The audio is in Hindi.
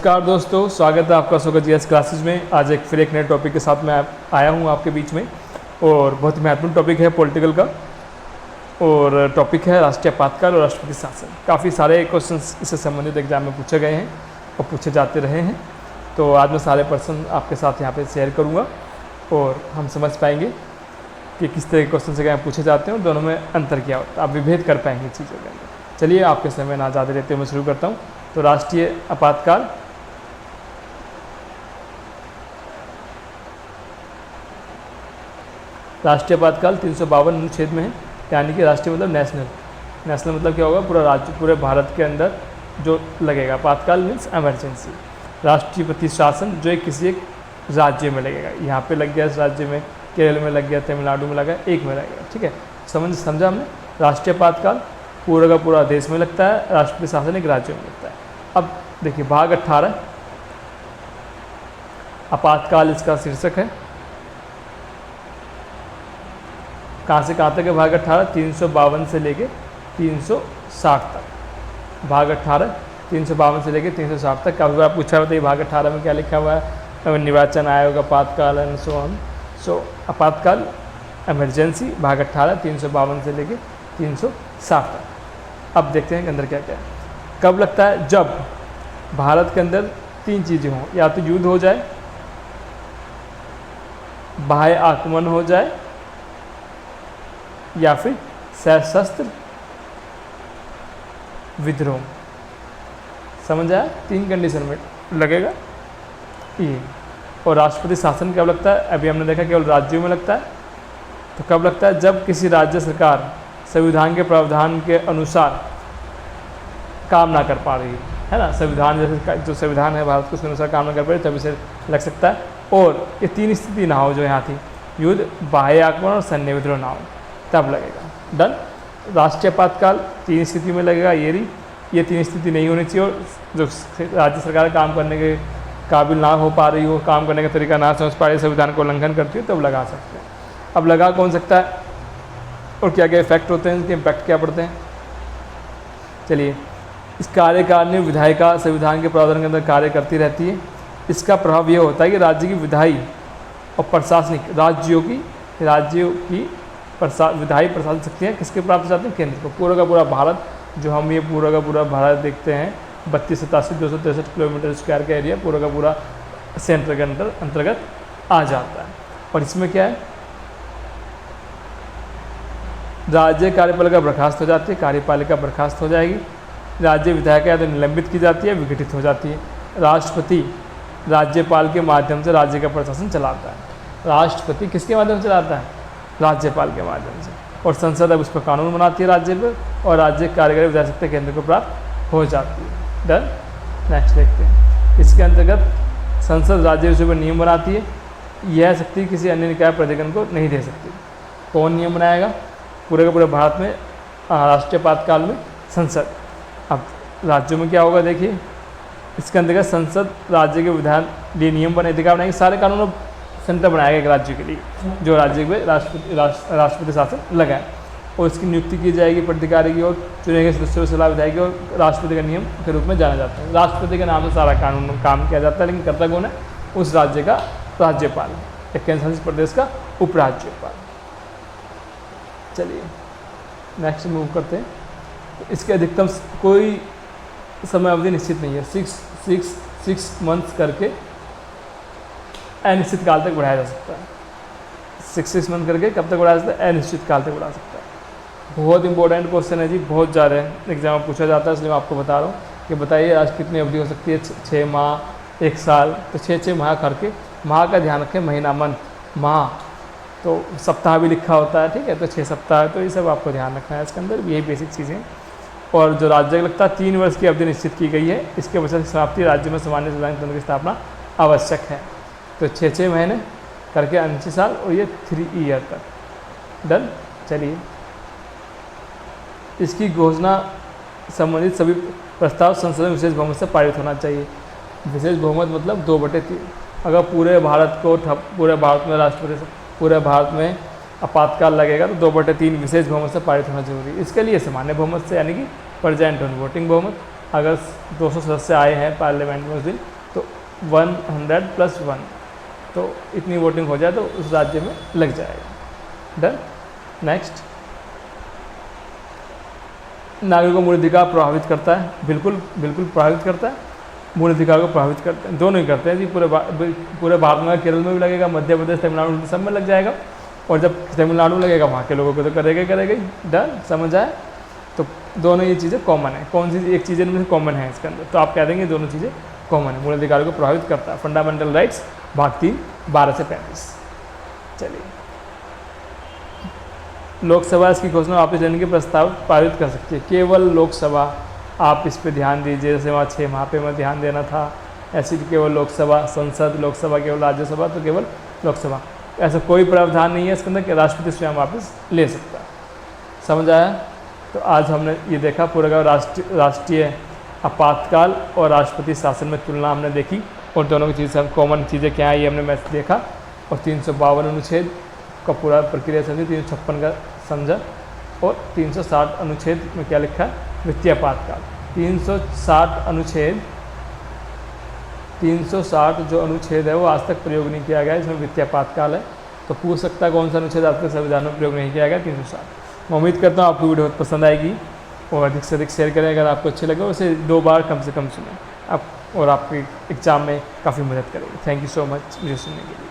नमस्कार दोस्तों, स्वागत है आपका स्वागत जीएस क्लासेस में। आज फिर एक नए टॉपिक के साथ मैं आया हूँ आपके बीच में और बहुत ही महत्वपूर्ण टॉपिक है पॉलिटिकल का। और टॉपिक है राष्ट्रीय आपातकाल और राष्ट्रपति शासन। काफ़ी सारे क्वेश्चंस इससे संबंधित एग्जाम में पूछे गए हैं और पूछे जाते रहे हैं। तो आज मैं सारे पर्सन आपके साथ यहाँ पर शेयर करूँगा और हम समझ पाएंगे कि किस तरह के क्वेश्चन से पूछे जाते हैं और दोनों में अंतर क्या होता है। आप विभेद कर पाएंगे चीज़ों के अंदर। चलिए आपके समय ना ज़्यादा लेते हुए मैं शुरू करता हूँ। तो राष्ट्रीय आपातकाल राष्ट्रीय आपातकाल 352 अनुच्छेद में है, यानी कि राष्ट्रीय मतलब नेशनल मतलब क्या होगा, पूरा राज्य, पूरे भारत के अंदर जो लगेगा। आपातकाल मीन्स इमरजेंसी। राष्ट्रपति शासन जो किसी एक राज्य में लगेगा, यहाँ पे लग गया इस राज्य में, केरल में लग गया, तमिलनाडु में लगा, एक में लगेगा। ठीक है, समझा हमने। राष्ट्रीय आपातकाल पूरा का पूरा देश में लगता है, राष्ट्रपति शासन एक राज्य में लगता है। अब देखिए भाग 18 आपातकाल इसका शीर्षक है। कहाँ से कहाँ तक है भाग 18? 352 से लेके 360 तक। भाग 18 352 से लेके 360 तक। काफ़ी बार पूछा होता है भाग 18 में क्या लिखा हुआ है। निर्वाचन आयोग, आपातकाल एंड सो ऑन। सो आपातकाल इमरजेंसी, भाग 18 352 से लेके 360 तक। अब देखते हैं कि अंदर क्या क्या है। कब लगता है? जब भारत के अंदर तीन चीज़ें हों, या तो युद्ध हो जाए, बाह्य आक्रमण हो जाए, या फिर सशस्त्र विद्रोह। समझ आया? तीन कंडीशन में लगेगा ये। और राष्ट्रपति शासन कब लगता है? अभी हमने देखा केवल राज्यों में लगता है। तो कब लगता है? जब किसी राज्य सरकार संविधान के प्रावधान के अनुसार काम ना कर पा रही है ना, संविधान जैसे जो संविधान है भारत को उसके अनुसार काम ना कर पा रही, तब इसे लग सकता है। और ये तीन स्थिति ना हो जो यहाँ थी, युद्ध, बाह्य आक्रमण और सैन्य विद्रोह ना हो, तब लगेगा। डन। राष्ट्रीय आपातकाल तीन स्थिति में लगेगा। ये तीन स्थिति नहीं होनी चाहिए, और जो राज्य सरकार काम करने के काबिल ना हो पा रही हो, काम करने का तरीका ना समझ पा रही, संविधान को उल्लंघन करती हो, तब लगा सकते हैं। अब लगा कौन सकता है और क्या क्या इफेक्ट होते हैं, इनके इम्पैक्ट क्या पड़ते हैं? चलिए, इस कार्यकारिणी विधायिका संविधान के प्रावधान के अंदर कार्य करती रहती है। इसका प्रभाव ये होता है कि राज्य की विधायी और प्रशासनिक राज्यों की विधायी प्रशासनिक शक्तियाँ किसके प्राप्त जाती हैं? केंद्र को। पूरा का पूरा भारत, जो हम ये पूरा का पूरा भारत देखते हैं, 32,87,263 किलोमीटर स्क्वायर का एरिया, पूरा का पूरा सेंटर के अंतर्गत आ जाता है। और इसमें क्या है, राज्य कार्यपालिका बर्खास्त हो जाती है, कार्यपालिका बर्खास्त हो जाएगी। राज्य विधायिका या तो निलंबित की जाती है, विघटित हो जाती है। राष्ट्रपति राज्यपाल के माध्यम से राज्य का प्रशासन चलाता है। राष्ट्रपति किसके माध्यम से चलाता है? राज्यपाल के माध्यम से। और संसद अब उस पर कानून बनाती है राज्य पर, और राज्य कार्यकारी विधायी शक्ति केंद्र को प्राप्त हो जाती है। डन। नेक्स्ट देखते हैं। इसके अंतर्गत संसद राज्य विषय पर नियम बनाती है। यह शक्ति किसी अन्य निकाय प्राधिकरण को नहीं दे सकती। कौन नियम बनाएगा? पूरे के पूरे भारत में राष्ट्रीय आपातकाल में संसद। अब राज्यों में क्या होगा देखिए, इसके अंतर्गत संसद राज्य के विधान लिए नियम बने, अधिकार बनाएंगे। सारे कानून सेंटर बनाएगा एक राज्य के लिए, जो राज्य में राष्ट्रपति शासन लगाए। और इसकी नियुक्ति की जाएगी प्राधिकारी की, और चुने गए सदस्यों से सलाह विधायी की, और राष्ट्रपति का नियम के रूप में जाना जाता है। राष्ट्रपति के नाम से सारा कानून काम किया जाता है, लेकिन करता कौन है? उस राज्य का राज्यपाल, एक केंद्र शासित प्रदेश का उपराज्यपाल। चलिए नेक्स्ट मूव करते हैं। इसके अधिकतम कोई समय अवधि निश्चित नहीं है। 6 मंथ्स करके अनिश्चित काल तक बढ़ाया जा सकता है। 6 मंथ करके कब तक बढ़ाया जा सकता है? अनिश्चित काल तक बढ़ा सकता है। बहुत इंपॉर्टेंट क्वेश्चन है जी, बहुत ज़्यादा एग्जाम में पूछा जाता है, इसलिए मैं आपको बता रहा हूँ कि बताइए आज कितनी अवधि हो सकती है? 6 माह, 1 साल। तो 6 माह करके, माह का ध्यान रखें, महीना, मंथ, माह, तो सप्ताह भी लिखा होता है। ठीक है, तो 6 सप्ताह, तो ये सब आपको ध्यान रखना है इसके अंदर, यही बेसिक चीज़ें। और जो राज्य लगता है 3 वर्ष की अवधि निश्चित की गई है। इसके वजह से समाप्ति राज्य में सामान्य संवैधानिक तंत्र की स्थापना आवश्यक है। तो 6 महीने करके 29 साल, और ये 3 ईयर तक। डन। चलिए, इसकी घोषणा संबंधित सभी प्रस्ताव संसद में विशेष बहुमत से पारित होना चाहिए। विशेष बहुमत मतलब 2/3। अगर पूरे भारत में पूरे भारत में आपातकाल लगेगा तो 2/3 विशेष बहुमत से पारित होना जरूरी है। इसके लिए सामान्य बहुमत से, यानी कि प्रेजेंट ऑन वोटिंग बहुमत, अगर 200 सदस्य आए हैं पार्लियामेंट में उस दिन तो 100+1, तो इतनी वोटिंग हो जाए तो उस राज्य में लग जाएगा। डन। नेक्स्ट, नागरिकों को मूल अधिकार प्रभावित करता है, बिल्कुल बिल्कुल प्रभावित करता है, मूल अधिकार को प्रभावित करते हैं, दोनों ही करते हैं जी। पूरे भारत में, केरल में भी लगेगा, मध्य प्रदेश, तमिलनाडु सब में लग जाएगा, और जब तमिलनाडु में लगेगा वहाँ के लोगों को तो करेगा ही करेगा ही। डन, समझ आए? तो दोनों ये चीज़ें कॉमन है। कौन सी एक चीज़ें में कॉमन है इसके अंदर, तो आप कह देंगे दोनों चीज़ें कॉमन है। मूल अधिकार को प्रभावित करता है, फंडामेंटल राइट्स, भाग 3, 12 से 35। चलिए, लोकसभा इसकी घोषणा वापस लेने के प्रस्ताव पारित कर सकती है, केवल लोकसभा। आप इस पे ध्यान दीजिए, जैसे वहाँ 6 माह पे में ध्यान देना था, ऐसी केवल लोकसभा, संसद, लोकसभा केवल राज्यसभा, तो केवल लोकसभा। ऐसा कोई प्रावधान नहीं है इसके अंदर कि राष्ट्रपति स्वयं वापस ले सकता है। समझ आया? तो आज हमने ये देखा पूरा का राष्ट्रीय आपातकाल और राष्ट्रपति शासन में तुलना हमने देखी, और दोनों की चीज़ कॉमन चीज़ें क्या है ये हमने मैच देखा, और 352 अनुच्छेद का पूरा प्रक्रिया समझी, 356 का समझा, और 360 अनुच्छेद में क्या लिखा है, वित्तीय आपातकाल। 360 अनुच्छेद, 360 जो अनुच्छेद है वो आज तक प्रयोग नहीं किया गया, इसमें वित्तीय आपातकाल है। तो पूछ सकता है कौन सा अनुच्छेद आज तक संविधान में प्रयोग नहीं किया गया, 360। मैं उम्मीद करता हूँ आपको वीडियो बहुत पसंद आएगी, और अधिक से अधिक शेयर करें अगर आपको अच्छे लगे, उसे 2 बार कम से कम सुनें आप, और आपके एग्ज़ाम में काफ़ी मदद करेगी। थैंक यू सो मच मुझे सुनने के लिए।